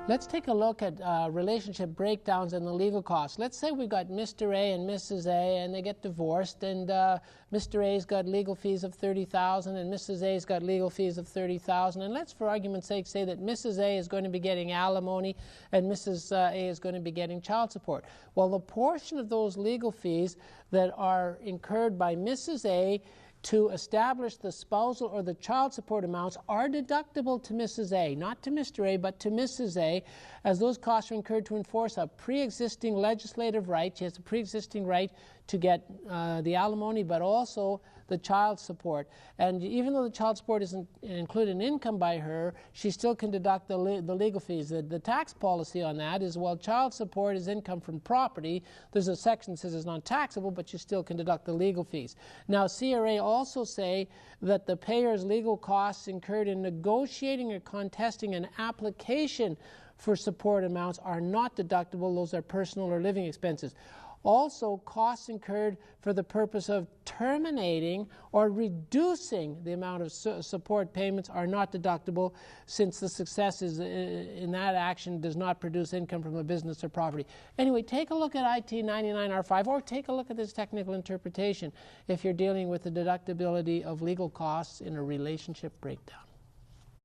Let's take a look at relationship breakdowns and the legal costs. Let's say we've got Mr. A and Mrs. A, and they get divorced, and Mr. A's got legal fees of $30,000 and Mrs. A's got legal fees of $30,000. And let's, for argument's sake, say that Mrs. A is going to be getting alimony and Mrs. A is going to be getting child support. Well, the portion of those legal fees that are incurred by Mrs. A to establish the spousal or the child support amounts are deductible to Mrs. A, not to Mr. A, but to Mrs. A, as those costs are incurred to enforce a pre-existing legislative right. She has a pre-existing right to get the alimony, but also the child support. And even though the child support isn't included in income by her, she still can deduct the legal fees. The tax policy on that is, well, child support is income from property. There's a section that says it's non-taxable, but you still can deduct the legal fees. Now, CRA also say that the payer's legal costs incurred in negotiating or contesting an application for support amounts are not deductible. Those are personal or living expenses. Also, costs incurred for the purpose of terminating or reducing the amount of support payments are not deductible, since the success in that action does not produce income from a business or property. Anyway, take a look at IT 99R5, or take a look at this technical interpretation if you're dealing with the deductibility of legal costs in a relationship breakdown.